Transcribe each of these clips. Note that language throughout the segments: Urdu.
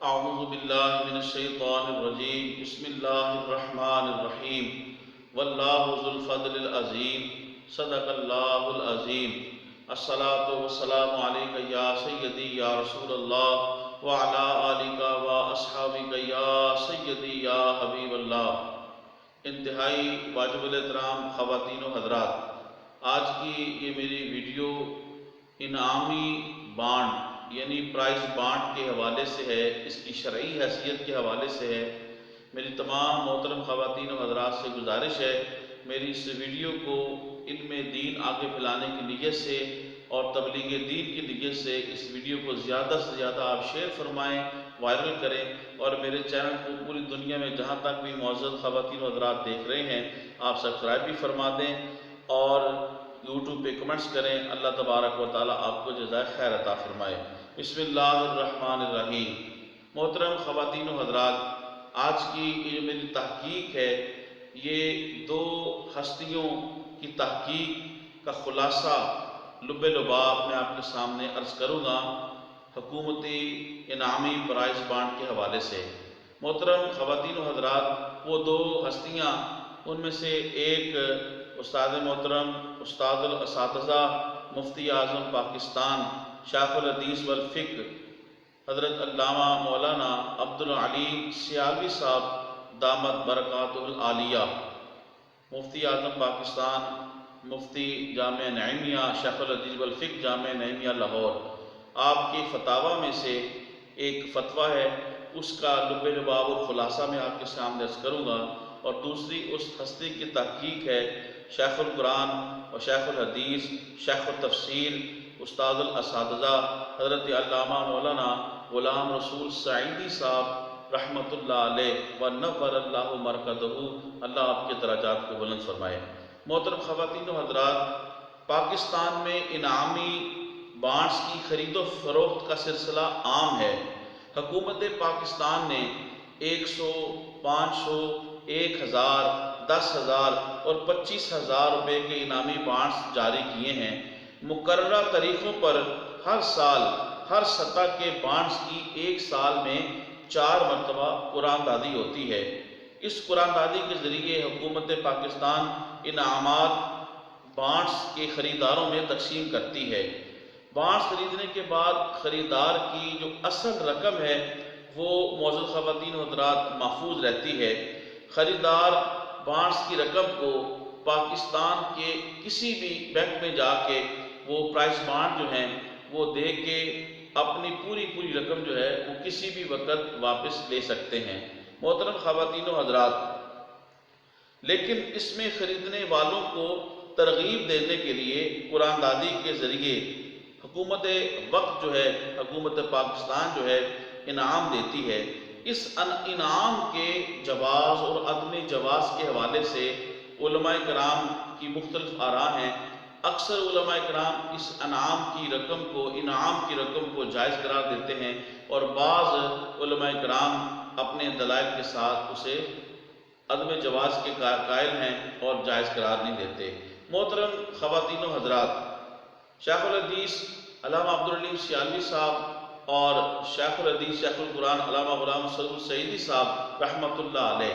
اعوذ باللہ من الشیطان الرجیم بسم اللہ الرحمن الرحیم واللہ ذو الفضل العظیم صدق اللہ العظیم الصلاۃ والسلام علیک یا سیدی یا رسول اللہ وعلی آلک و اصحابک یا سیدی یا حبیب اللہ۔ انتہائی واجب الاحترام خواتین و حضرات، آج کی یہ میری ویڈیو انعامی بانڈ یعنی پرائز بانڈ کے حوالے سے ہے، اس کی شرعی حیثیت کے حوالے سے ہے۔ میری تمام محترم خواتین و حضرات سے گزارش ہے، میری اس ویڈیو کو علم دین آگے پھیلانے کی نیت سے اور تبلیغ دین کی نیت سے اس ویڈیو کو زیادہ سے زیادہ آپ شیئر فرمائیں، وائرل کریں، اور میرے چینل کو پوری دنیا میں جہاں تک بھی معزز خواتین و حضرات دیکھ رہے ہیں آپ سبسکرائب بھی فرما دیں اور یوٹیوب پہ کمنٹس کریں۔ اللہ تبارک و تعالیٰ آپ کو جزائے خیر عطا فرمائے۔ بسم اللہ الرحمن الرحیم۔ محترم خواتین و حضرات، آج کی یہ میری تحقیق ہے، یہ دو ہستیوں کی تحقیق کا خلاصہ لب لباب میں آپ کے سامنے عرض کروں گا حکومتی انعامی پرائز بانڈ کے حوالے سے۔ محترم خواتین و حضرات، وہ دو ہستیاں، ان میں سے ایک استاد محترم، استاد الاساتذہ، مفتی اعظم پاکستان، شیخ الحدیث والفقہ حضرت علامہ مولانا عبدالعلیم سیالوی صاحب دامت برکاتہ العالیہ، مفتی اعظم پاکستان، مفتی جامعہ نعیمیہ، شیخ الحدیث والفقہ جامعہ نعیمیہ لاہور۔ آپ کے فتاویٰ میں سے ایک فتویٰ ہے، اس کا لب لباب اور خلاصہ میں آپ کے سامنے عرض کروں گا، اور دوسری اس ہستی کی تحقیق ہے شیخ القرآن اور شیخ الحدیث، شیخ التفسیر، استاد الاساتذہ حضرت علامہ مولانا غلام رسول سعیدی صاحب رحمۃ اللہ علیہ ونور اللہ مرکزہ، اللہ آپ کے درجات کو بلند فرمائے۔ محترم خواتین و حضرات، پاکستان میں انعامی بانڈز کی خرید و فروخت کا سلسلہ عام ہے۔ حکومت پاکستان نے 100، 500، 1000، 10,000 اور 25,000 روپے کے انعامی بانڈز جاری کیے ہیں۔ مقررہ تاریخوں پر ہر سال ہر سطح کے بانڈز کی ایک سال میں 4 مرتبہ قرآن دادی ہوتی ہے۔ اس قرآن دادی کے ذریعے حکومت پاکستان انعامات بانڈز کے خریداروں میں تقسیم کرتی ہے۔ بانڈز خریدنے کے بعد خریدار کی جو اصل رقم ہے وہ معزز خواتین و حضرات محفوظ رہتی ہے۔ خریدار بانڈز کی رقم کو پاکستان کے کسی بھی بینک میں جا کے وہ پرائز بانڈ جو ہیں وہ دے کے اپنی پوری رقم جو ہے وہ کسی بھی وقت واپس لے سکتے ہیں۔ محترم خواتین و حضرات، لیکن اس میں خریدنے والوں کو ترغیب دینے کے لیے قرآن دادی کے ذریعے حکومت وقت جو ہے، حکومت پاکستان جو ہے انعام دیتی ہے۔ اس انعام کے جواز اور عدم جواز کے حوالے سے علماء کرام کی مختلف آراء ہیں۔ اکثر علماء کرام اس انعام کی رقم کو جائز قرار دیتے ہیں، اور بعض علماء کرام اپنے دلائل کے ساتھ اسے عدم جواز کے قائل ہیں اور جائز قرار نہیں دیتے۔ محترم خواتین و حضرات، شیخ الحدیث علامہ عبدالعلیم سیالوی صاحب اور شیخ الحدیث شیخ القرآن علامہ غلام رسول سعیدی صاحب رحمۃ اللہ علیہ،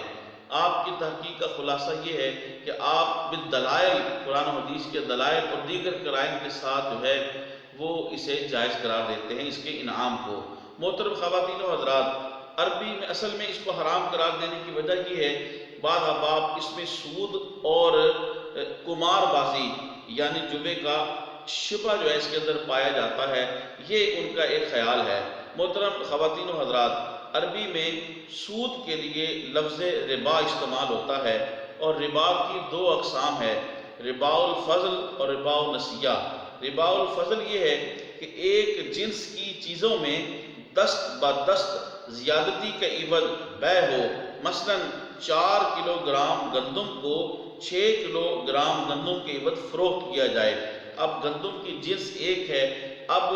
آپ کی تحقیق کا خلاصہ یہ ہے کہ آپ بالدلائل، قرآن و حدیث کے دلائل اور دیگر قرائن کے ساتھ جو ہے وہ اسے جائز قرار دیتے ہیں، اس کے انعام کو۔ محترم خواتین و حضرات، عربی میں اصل میں اس کو حرام قرار دینے کی وجہ یہ ہے، بعض احباب اس میں سود اور قمار بازی یعنی جوے کا شبہ جو ہے اس کے اندر پایا جاتا ہے، یہ ان کا ایک خیال ہے۔ محترم خواتین و حضرات، عربی میں سود کے لیے لفظ ربا استعمال ہوتا ہے، اور ربا کی 2 اقسام ہے، ربا الفضل اور ربا النسیہ۔ ربا الفضل یہ ہے کہ ایک جنس کی چیزوں میں دست بدست زیادتی کا عوض بیع ہو، مثلا 4 کلو گرام گندم کو 6 کلو گرام گندم کے عوض فروخت کیا جائے۔ اب گندم کی جنس ایک ہے، اب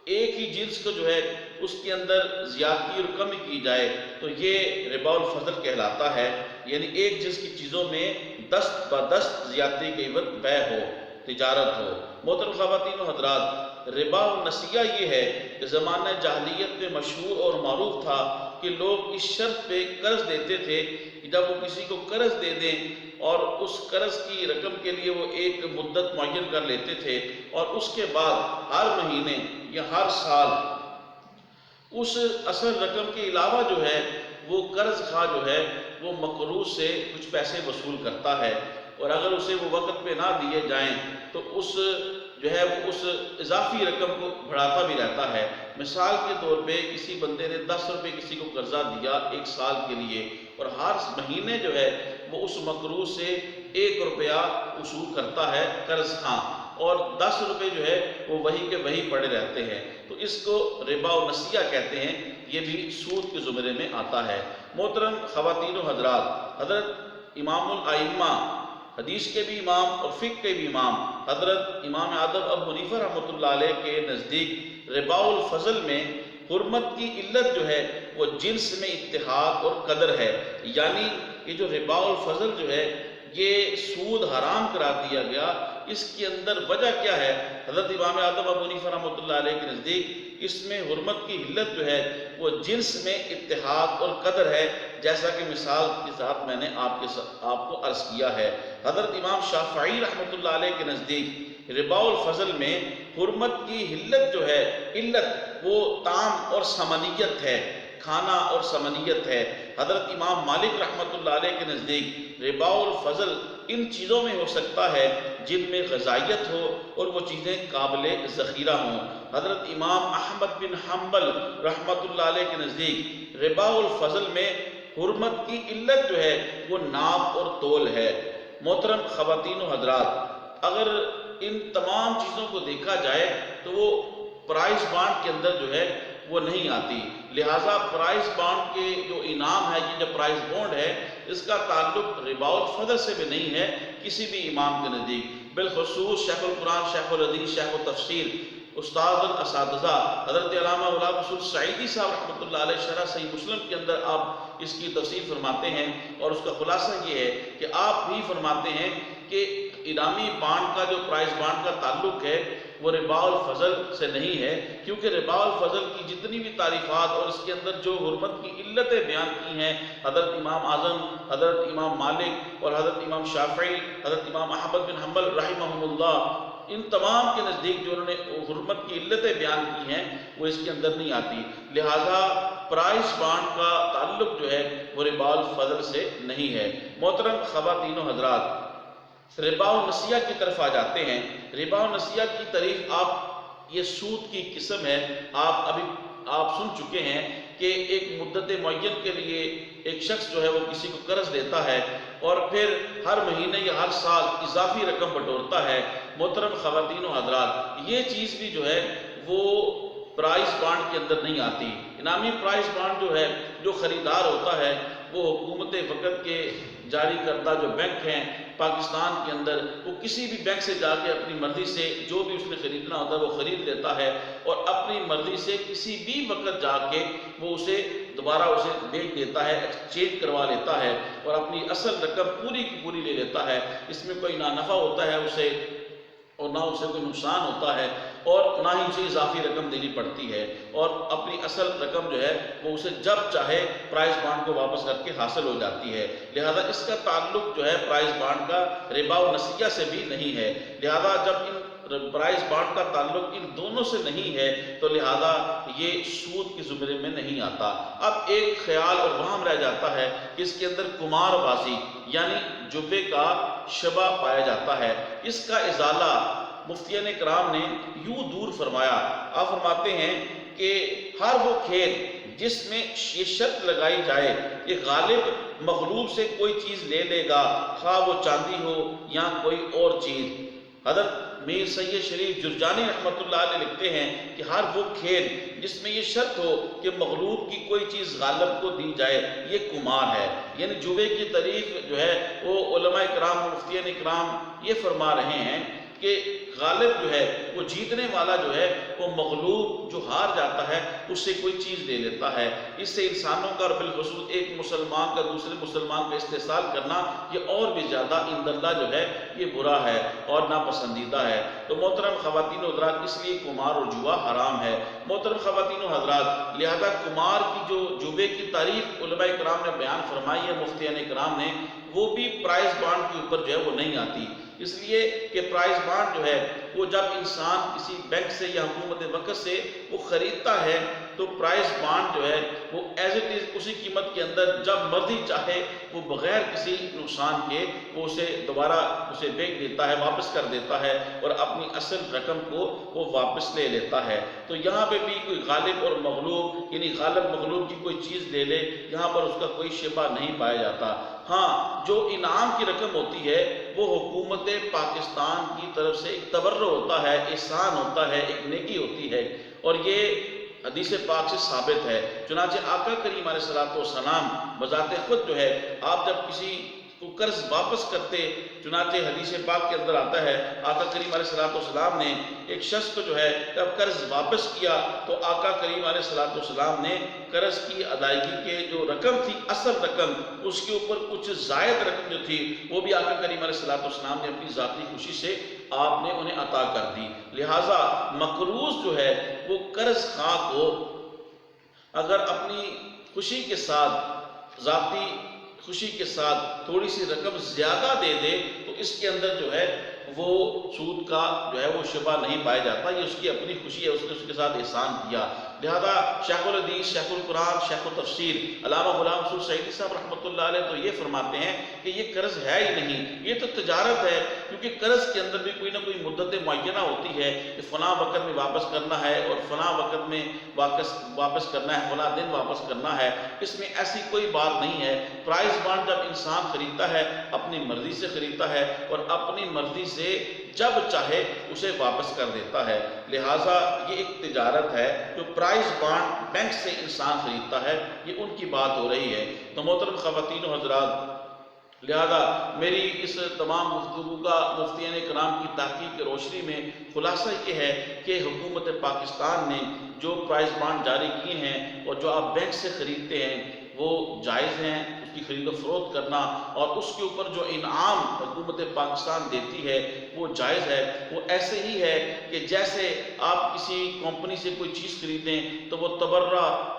ایک ہی جنس کو جو ہے اس کے اندر زیادتی اور کمی کی جائے تو یہ ربا الفضل کہلاتا ہے، یعنی ایک جنس کی چیزوں میں دست بدست زیادتی کے عوض بیع ہو، تجارت ہو۔ محترم خواتین و حضرات، ربا و نسیہ یہ ہے کہ زمانہ جاہلیت میں مشہور اور معروف تھا کہ لوگ اس شرط پہ قرض دیتے تھے کہ جب وہ کسی کو قرض دے دیں اور اس قرض کی رقم کے لیے وہ ایک مدت معین کر لیتے تھے، اور اس کے بعد ہر مہینے یا ہر سال اس اصل رقم کے علاوہ جو ہے وہ قرض خواہ جو ہے وہ مقروض سے کچھ پیسے وصول کرتا ہے، اور اگر اسے وہ وقت پہ نہ دیے جائیں تو اس جو ہے وہ اس اضافی رقم کو بڑھاتا بھی رہتا ہے۔ مثال کے طور پہ کسی بندے نے 10 روپے کسی کو قرضہ دیا 1 سال کے لیے، اور ہر مہینے جو ہے وہ اس مقروض سے 1 روپیہ وصول کرتا ہے قرض خواہ، اور 10 روپے جو ہے وہ وہی کے وہی پڑے رہتے ہیں، تو اس کو ربا و نسیہ کہتے ہیں، یہ بھی سود کے زمرے میں آتا ہے۔ محترم خواتین و حضرات، حضرت امام الائمہ، حدیث کے بھی امام اور فقہ کے بھی امام، حضرت امام اعظم ابو حنیفہ رحمۃ اللہ علیہ کے نزدیک ربا الفضل میں حرمت کی علت جو ہے وہ جنس میں اتحاد اور قدر ہے، یعنی یہ جو ربا الفضل جو ہے یہ سود حرام کرا دیا گیا، اس کے اندر وجہ کیا ہے؟ حضرت امام اعظم ابو حنیفہ رحمۃ اللہ علیہ کے نزدیک اس میں حرمت کی علت جو ہے وہ جنس میں اتحاد اور قدر ہے، جیسا کہ مثال کے ساتھ میں نے آپ کو عرض کیا ہے۔ حضرت امام شافعی رحمۃ اللہ علیہ کے نزدیک ربا الفضل میں حرمت کی علت جو ہے، علت وہ طعم اور ثمنیت ہے، کھانا اور ثمنیت ہے۔ حضرت امام مالک رحمۃ اللہ علیہ کے نزدیک ربا الفضل ان چیزوں میں ہو سکتا ہے جن میں غذائیت ہو اور وہ چیزیں قابل ذخیرہ ہوں۔ حضرت امام احمد بن حنبل رحمۃ اللہ علیہ کے نزدیک ربا الفضل میں حرمت کی علت جو ہے وہ ناپ اور تول ہے۔ محترم خواتین و حضرات، اگر ان تمام چیزوں کو دیکھا جائے تو وہ پرائز بانڈ کے اندر جو ہے وہ نہیں آتی، لہٰذا پرائز بانڈ کے جو انعام ہے، یہ جو پرائز بانڈ ہے، اس کا تعلق ربا الفضل سے بھی نہیں ہے کسی بھی امام کے نزدیک۔ بالخصوص شیخ القرآن، شیخ الحدیث، شیخ التفسیر، استاد الاساتذہ حضرت علامہ غلام رسول سعیدی صاحب رحمۃ اللہ علیہ شرح صحیح مسلم کے اندر آپ اس کی تفسیر فرماتے ہیں، اور اس کا خلاصہ یہ ہے کہ آپ بھی فرماتے ہیں کہ انعامی بانڈ کا جو پرائز بانڈ کا تعلق ہے وہ ربا الفضل سے نہیں ہے، کیونکہ ربا الفضل کی جتنی بھی تعریفات اور اس کے اندر جو حرمت کی علتیں بیان کی ہیں حضرت امام اعظم، حضرت امام مالک اور حضرت امام شافعی، حضرت امام احمد بن حنبل رحمہم اللہ، ان تمام کے نزدیک جو انہوں نے حرمت کی علتیں بیان کی ہیں وہ اس کے اندر نہیں آتی، لہٰذا پرائز بانڈ کا تعلق جو ہے وہ ربا الفضل سے نہیں ہے۔ محترم خواتین و حضرات، ربا النسیہ کی طرف آ جاتے ہیں۔ ربا النسیہ کی تعریف آپ، یہ سود کی قسم ہے، آپ سن چکے ہیں کہ ایک مدت معین کے لیے ایک شخص جو ہے وہ کسی کو قرض دیتا ہے اور پھر ہر مہینے یا ہر سال اضافی رقم بٹورتا ہے۔ محترم خواتین و حضرات، یہ چیز بھی جو ہے وہ پرائز بانڈ کے اندر نہیں آتی۔ انعامی پرائز بانڈ جو ہے، جو خریدار ہوتا ہے وہ حکومت وقت کے جاری کردہ جو بینک ہیں پاکستان کے اندر، وہ کسی بھی بینک سے جا کے اپنی مرضی سے جو بھی اس نے خریدنا ہوتا ہے وہ خرید لیتا ہے، اور اپنی مرضی سے کسی بھی وقت جا کے وہ اسے دوبارہ اسے بیچ دیتا ہے، ایکسچینج کروا لیتا ہے، اور اپنی اصل رقم پوری کی پوری لے لیتا ہے۔ اس میں کوئی نہ نفع ہوتا ہے اسے اور نہ اسے کوئی نقصان ہوتا ہے، اور نہ ہی اسے اضافی رقم دینی پڑتی ہے، اور اپنی اصل رقم جو ہے وہ اسے جب چاہے پرائز بانڈ کو واپس کر کے حاصل ہو جاتی ہے۔ لہذا اس کا تعلق جو ہے پرائز بانڈ کا ربا النسیہ سے بھی نہیں ہے۔ لہذا جب ان پرائز بانڈ کا تعلق ان دونوں سے نہیں ہے تو لہذا یہ سود کے زمرے میں نہیں آتا۔ اب ایک خیال اور وہم رہ جاتا ہے کہ اس کے اندر قمار بازی یعنی جوے کا شبہ پایا جاتا ہے، اس کا ازالہ مفتیان کرام نے یوں دور فرمایا۔ آپ فرماتے ہیں کہ ہر وہ کھیل جس میں یہ شرط لگائی جائے کہ غالب مغلوب سے کوئی چیز لے لے گا، خواہ وہ چاندی ہو یا کوئی اور چیز۔ حضرت میر سید شریف جرجانی رحمۃ اللہ علیہ لکھتے ہیں کہ ہر وہ کھیل جس میں یہ شرط ہو کہ مغلوب کی کوئی چیز غالب کو دی جائے، یہ قمار ہے۔ یعنی جوے کی تعریف جو ہے وہ علماء کرام، مفتیان کرام یہ فرما رہے ہیں کہ غالب جو ہے وہ جیتنے والا جو ہے وہ مغلوب جو ہار جاتا ہے اس سے کوئی چیز لے لیتا ہے۔ اس سے انسانوں کا اور بالخصوص ایک مسلمان کا دوسرے مسلمان کا استحصال کرنا یہ اور بھی زیادہ عند اللہ جو ہے یہ برا ہے اور ناپسندیدہ ہے۔ تو محترم خواتین و حضرات اس لیے قمار اور جوا حرام ہے۔ محترم خواتین و حضرات لہذا قمار کی جو جوے کی تعریف علماء کرام نے بیان فرمائی ہے، مفتیان کرام نے، وہ بھی پرائز بانڈ کے اوپر جو ہے وہ نہیں آتی، اس لیے کہ پرائز بانڈ جو ہے وہ جب انسان کسی بینک سے یا حکومت وقت سے وہ خریدتا ہے تو پرائز بانڈ جو ہے وہ ایز اٹ از اسی قیمت کے اندر جب مرضی چاہے وہ بغیر کسی نقصان کے وہ اسے دوبارہ اسے بیچ دیتا ہے، واپس کر دیتا ہے اور اپنی اصل رقم کو وہ واپس لے لیتا ہے۔ تو یہاں پہ بھی کوئی غالب اور مغلوب یعنی غالب مغلوب کی کوئی چیز لے لے، یہاں پر اس کا کوئی شبہ نہیں پایا جاتا۔ ہاں جو انعام کی رقم ہوتی ہے وہ حکومت پاکستان کی طرف سے ایک تبرع ہوتا ہے، احسان ہوتا ہے، ایک نیکی ہوتی ہے، اور یہ حدیث پاک سے ثابت ہے۔ چنانچہ آقا کریم علیہ الصلوۃ والسلام بذات خود جو ہے آپ جب کسی کو قرض واپس کرتے، چنانچہ حدیث پاک کے اندر آتا ہے آقا کریم علیہ الصلوۃ والسلام نے ایک شخص کو جو ہے جب قرض واپس کیا تو آقا کریم علیہ الصلوۃ والسلام نے قرض کی ادائیگی کے جو رقم تھی اصل رقم اس کے اوپر کچھ زائد رقم جو تھی وہ بھی آقا کریم علیہ الصلوۃ والسلام نے اپنی ذاتی خوشی سے آپ نے انہیں عطا کر دی۔ لہٰذا مقروض جو ہے وہ قرض خواہ کو اگر اپنی خوشی کے ساتھ ذاتی خوشی کے ساتھ تھوڑی سی رقم زیادہ دے دے تو اس کے اندر جو ہے وہ سود کا جو ہے وہ شبہ نہیں پایا جاتا، یہ اس کی اپنی خوشی ہے، اس نے اس کے ساتھ احسان کیا۔ لہذا شیخ الحدیث، شیخ القرآن، شیخ التفسیر علامہ غلام رسول سعیدی صاحب رحمۃ اللہ علیہ تو یہ فرماتے ہیں کہ یہ قرض ہے ہی نہیں، یہ تو تجارت ہے، کیونکہ قرض کے اندر بھی کوئی نہ کوئی مدت معینہ ہوتی ہے کہ فلاں وقت میں واپس کرنا ہے اور فلاں وقت میں واپس کرنا ہے، فلاں دن واپس کرنا ہے، اس میں ایسی کوئی بات نہیں ہے۔ پرائز بانڈ جب انسان خریدتا ہے اپنی مرضی سے خریدتا ہے اور اپنی مرضی سے جب چاہے اسے واپس کر دیتا ہے، لہٰذا یہ ایک تجارت ہے۔ جو پرائز بانڈ بینک سے انسان خریدتا ہے یہ ان کی بات ہو رہی ہے۔ تو محترم خواتین و حضرات لہذا میری اس تمام گفتگو کا مفتیان کرام کی تحقیق کی روشنی میں خلاصہ یہ ہے کہ حکومت پاکستان نے جو پرائز بانڈ جاری کیے ہیں اور جو آپ بینک سے خریدتے ہیں وہ جائز ہیں، اس کی خرید و فروخت کرنا، اور اس کے اوپر جو انعام حکومت پاکستان دیتی ہے وہ جائز ہے۔ وہ ایسے ہی ہے کہ جیسے آپ کسی کمپنی سے کوئی چیز خریدیں تو وہ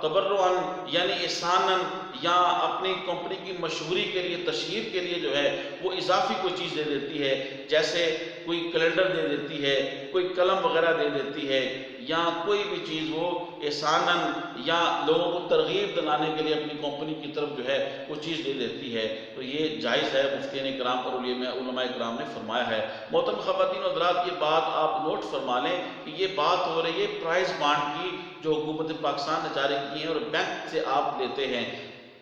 تبرعاً یعنی احساناً یا اپنی کمپنی کی مشہوری کے لیے، تشہیر کے لیے جو ہے وہ اضافی کوئی چیز دے دیتی ہے، جیسے کوئی کیلنڈر دے دیتی ہے، کوئی قلم وغیرہ دے دیتی ہے، یا کوئی بھی چیز وہ احساناً یا لوگوں کو ترغیب دلانے کے لیے اپنی کمپنی کی طرف جو ہے وہ چیز دے دیتی ہے، تو یہ جائز ہے۔ مفتیان کرام اور علماء کرام نے فرمایا ہے۔ محترم خواتین و حضرات یہ بات آپ نوٹ فرما لیں کہ یہ بات ہو رہی ہے پرائز بانڈ کی جو حکومت پاکستان نے جاری کی ہیں اور بینک سے آپ لیتے ہیں،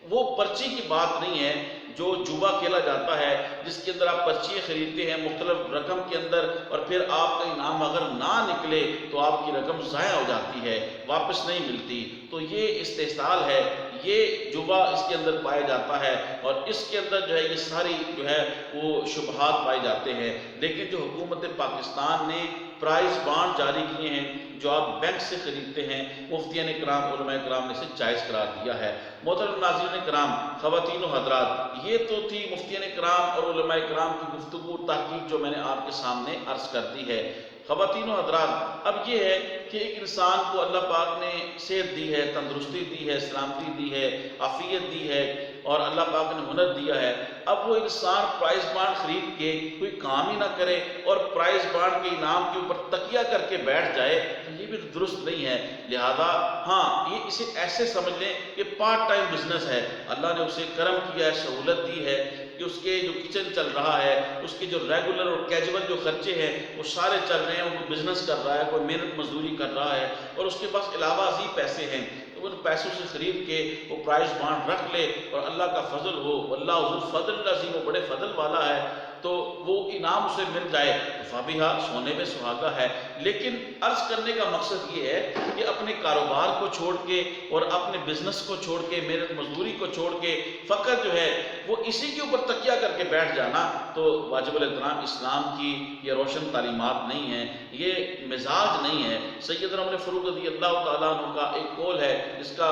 وہ پرچی کی بات نہیں ہے جو جوا کھیلا جاتا ہے، جس کے اندر آپ پرچیاں خریدتے ہیں مختلف رقم کے اندر، اور پھر آپ کا انعام اگر نہ نکلے تو آپ کی رقم ضائع ہو جاتی ہے، واپس نہیں ملتی، تو یہ استحصال ہے، یہ جوا اس کے اندر پایا جاتا ہے، اور اس کے اندر جو ہے یہ ساری جو ہے وہ شبہات پائے جاتے ہیں۔ لیکن جو حکومت پاکستان نے پرائز بانڈ جاری کیے ہیں جو آپ بینک سے خریدتے ہیں، مفتیان کرام علماء کرام نے اسے جائز قرار دیا ہے۔ محترم ناظرین کرام، خواتین و حضرات، یہ تو تھی مفتیان کرام اور علماء کرام کی گفتگو تحقیق جو میں نے آپ کے سامنے عرض کر دی ہے۔ خواتین و حضرات، اب یہ ہے کہ ایک انسان کو اللہ پاک نے صحت دی ہے، تندرستی دی ہے، سلامتی دی ہے، عافیت دی ہے، اور اللہ پاک نے ہنر دیا ہے، اب وہ انسان پرائز بانڈ خرید کے کوئی کام ہی نہ کرے اور پرائز بانڈ کے انعام کے اوپر تکیہ کر کے بیٹھ جائے تو یہ بھی درست نہیں ہے۔ لہذا ہاں یہ اسے ایسے سمجھ لیں کہ پارٹ ٹائم بزنس ہے، اللہ نے اسے کرم کیا ہے، سہولت دی ہے کہ اس کے جو کچن چل رہا ہے، اس کے جو ریگولر اور کیجول جو خرچے ہیں وہ سارے چل رہے ہیں، وہ بزنس کر رہا ہے، کوئی محنت مزدوری کر رہا ہے، اور اس کے پاس علاوہ ازیں پیسے ہیں، تو ان پیسوں سے خرید کے وہ پرائز بانڈ رکھ لے، اور اللہ کا فضل ہو، واللہ ذو الفضل العظیم، وہ بڑے فضل والا ہے، تو وہ انعام اسے مل جائے تو فابیہا، سونے میں سہاگا ہے۔ لیکن عرض کرنے کا مقصد یہ ہے کہ اپنے کاروبار کو چھوڑ کے اور اپنے بزنس کو چھوڑ کے، محنت مزدوری کو چھوڑ کے فقط جو ہے وہ اسی کے اوپر تکیہ کر کے بیٹھ جانا تو واجب الاحترام اسلام کی یہ روشن تعلیمات نہیں ہیں، یہ مزاج نہیں ہے۔ سیدنا عمر فاروق رضی اللہ تعالیٰ عنہ کا ایک قول ہے جس کا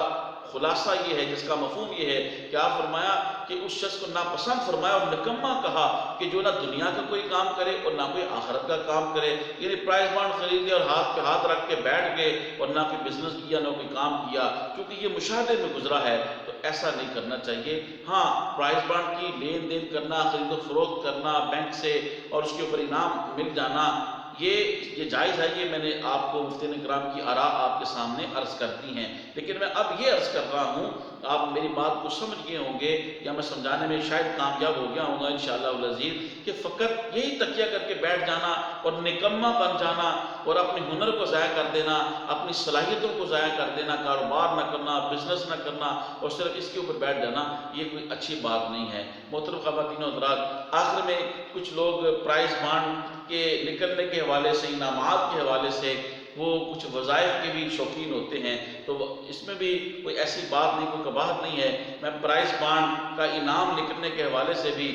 خلاصہ یہ ہے، جس کا مفہوم یہ ہے کہ آپ فرمایا کہ اس شخص کو ناپسند فرمایا اور نکما کہا کہ جو نہ دنیا کا کوئی کام کرے اور نہ کوئی آخرت کا کام کرے، یعنی پرائز بانڈ خریدے اور ہاتھ پہ ہاتھ رکھ کے بیٹھ گئے اور نہ کوئی بزنس کیا نہ کوئی کام کیا، کیونکہ یہ مشاہدے میں گزرا ہے تو ایسا نہیں کرنا چاہیے۔ ہاں، پرائز بانڈ کی لین دین کرنا، خرید و فروخت کرنا بینک سے اور اس کے اوپر انعام مل جانا، یہ جائز ہے۔ یہ میں نے آپ کو مفتیان کرام کی آراء آپ کے سامنے عرض کر دی ہیں، لیکن میں اب یہ عرض کر رہا ہوں، آپ میری بات کو سمجھ گئے ہوں گے یا میں سمجھانے میں شاید کامیاب ہو گیا ہوں گا انشاءاللہ العزیز، کہ فقط یہی تکیہ کر کے بیٹھ جانا اور نکما بن جانا اور اپنے ہنر کو ضائع کر دینا، اپنی صلاحیتوں کو ضائع کر دینا، کاروبار نہ کرنا، بزنس نہ کرنا اور صرف اس کے اوپر بیٹھ جانا، یہ کوئی اچھی بات نہیں ہے۔ محترم خواتین و حضرات، آخر میں کچھ لوگ پرائز بانڈ کے نکلنے کے حوالے سے، انعامات کے حوالے سے وہ کچھ وظائف کے بھی شوقین ہوتے ہیں، تو اس میں بھی کوئی ایسی بات نہیں، کوئی قباحت نہیں ہے۔ میں پرائز بانڈ کا انعام نکلنے کے حوالے سے بھی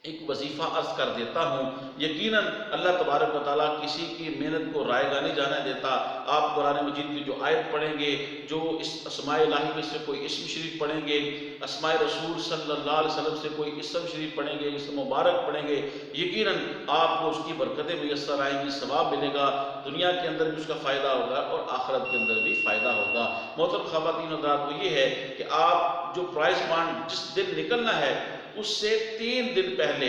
ایک وظیفہ عرض کر دیتا ہوں۔ یقیناً اللہ تبارک و تعالیٰ کسی کی محنت کو رائے گاہ نہیں جانے دیتا۔ آپ قرآن مجید کی جو آیت پڑھیں گے، جو اس اسماء الہی میں سے کوئی اسم شریف پڑھیں گے، اسماء رسول صلی اللہ علیہ وسلم سے کوئی اسم شریف پڑھیں گے، اسم مبارک پڑھیں گے، یقیناً آپ کو اس کی برکتیں میسر آئیں گی، ثواب ملے گا، دنیا کے اندر بھی اس کا فائدہ ہوگا اور آخرت کے اندر بھی فائدہ ہوگا۔ محترم خواتین و حضرات، وہ یہ ہے کہ آپ جو پرائز بانڈ جس دن نکلنا ہے اس سے 3 دن پہلے،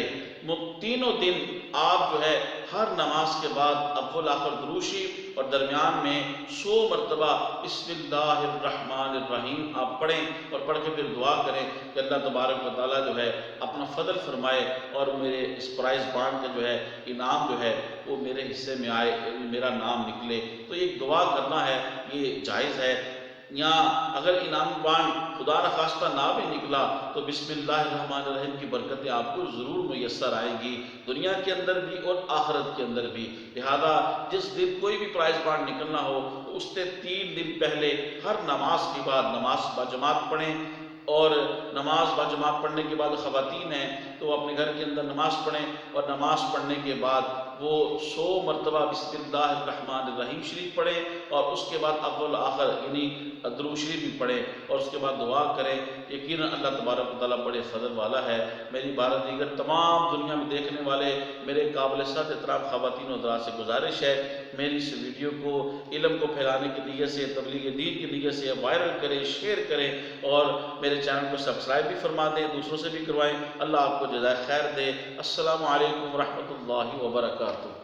تینوں دن آپ جو ہے ہر نماز کے بعد اول آخر درود شریف اور درمیان میں 100 مرتبہ بسم اللہ الرحمن الرحیم آپ پڑھیں اور پڑھ کے پھر دعا کریں کہ اللہ تبارک و تعالیٰ جو ہے اپنا فضل فرمائے اور میرے اس پرائز بانڈ کا جو ہے انعام جو ہے وہ میرے حصے میں آئے، میرا نام نکلے۔ تو ایک دعا کرنا ہے، یہ جائز ہے۔ یا اگر انعام بانڈ خدا نخواستہ نہ بھی نکلا تو بسم اللہ الرحمن الرحیم کی برکتیں آپ کو ضرور میسر آئیں گی، دنیا کے اندر بھی اور آخرت کے اندر بھی۔ لہذا جس دن کوئی بھی پرائز بانڈ نکلنا ہو تو اس سے 3 دن پہلے ہر نماز کے بعد نماز باجماعت پڑھیں، اور نماز باجماعت پڑھنے کے بعد خواتین ہیں تو وہ اپنے گھر کے اندر نماز پڑھیں اور نماز پڑھنے کے بعد وہ 100 مرتبہ بسم اللہ الرحمن الرحیم شریف پڑھیں اور اس کے بعد اول آخر یعنی درود شریف بھی پڑھیں اور اس کے بعد دعا کریں۔ یقیناً اللہ تبارک و تعالیٰ بڑے فضل والا ہے۔ میری بارہ دیگر تمام دنیا میں دیکھنے والے میرے قابل صد احترام خواتین و حضرات سے گزارش ہے، میری اس ویڈیو کو علم کو پھیلانے کی نیت سے، تبلیغ دین کی نیت سے وائرل کریں، شیئر کریں اور میرے چینل کو سبسکرائب بھی فرما دیں، دوسروں سے بھی کروائیں۔ اللہ آپ کو جزائے خیر دے۔ السلام علیکم ورحمۃ اللہ وبرکاتہ۔